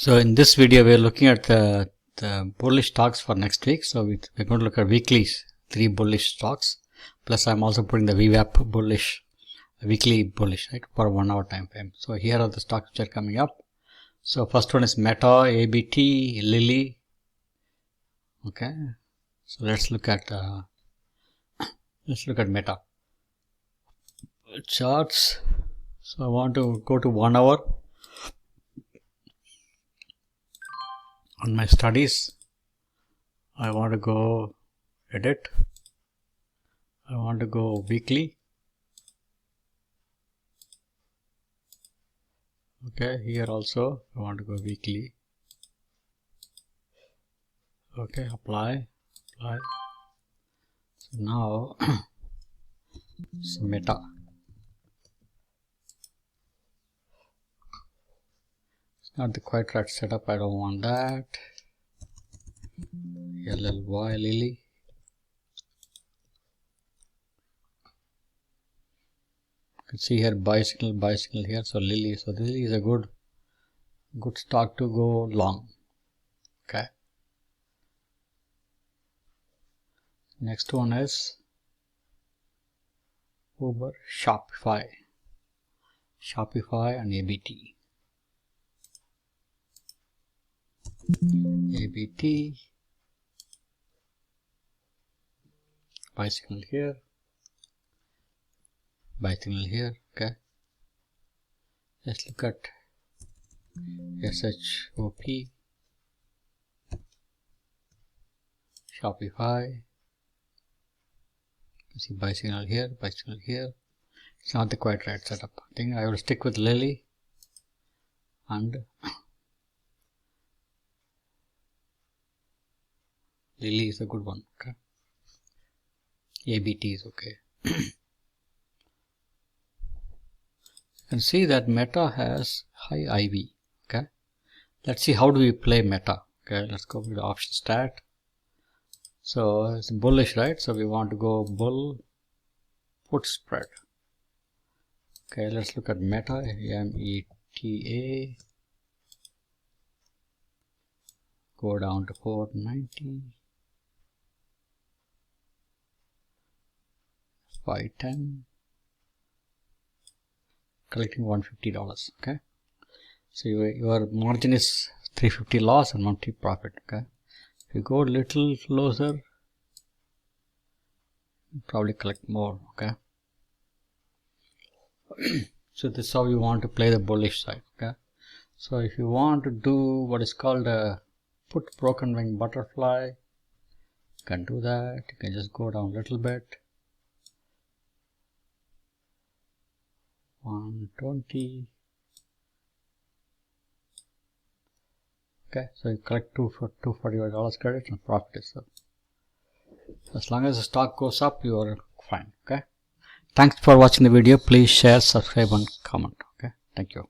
So in this video, we're looking at the bullish stocks for next week. So we're going to look at weekly 3 bullish stocks. Plus, I'm also putting the VWAP bullish, weekly bullish, right, for 1 hour time frame. So here are the stocks which are coming up. So first one is Meta, ABT, Lilly. Okay. So let's look at Meta charts. So I want to go to 1 hour. On my studies, I want to go edit. I want to go weekly. Okay, here also I want to go weekly. Okay, apply. So now it's Meta. Not the quite right setup, I don't want that. LLY, Lilly. You can see here bicycle here. So Lilly. So Lilly is a good stock to go long. Okay. Next one is Uber, Shopify and ABT. ABT, bicycle here, okay. Let's look at SHOP, Shopify. You see bicycle here. It's not the quite right setup. I think I will stick with Lilly and Lilly is a good one. Okay. ABT is okay. You can see that Meta has high IV. Okay. Let's see how do we play Meta. Okay. Let's go with the option stat. So it's bullish, right? So we want to go bull put spread. Okay. Let's look at Meta. META. Go down to 490. 510, collecting $150. Okay, so your margin is $350 loss and $150 profit. Okay, if you go a little closer, you probably collect more. Okay, so this is how you want to play the bullish side. Okay, so if you want to do what is called a put broken wing butterfly, you can do that. You can just go down a little bit. 120. Okay, so you collect $245 credit and profit is up. As long as the stock goes up, you are fine. Okay, thanks for watching the video. Please share, subscribe and comment. Okay, thank you.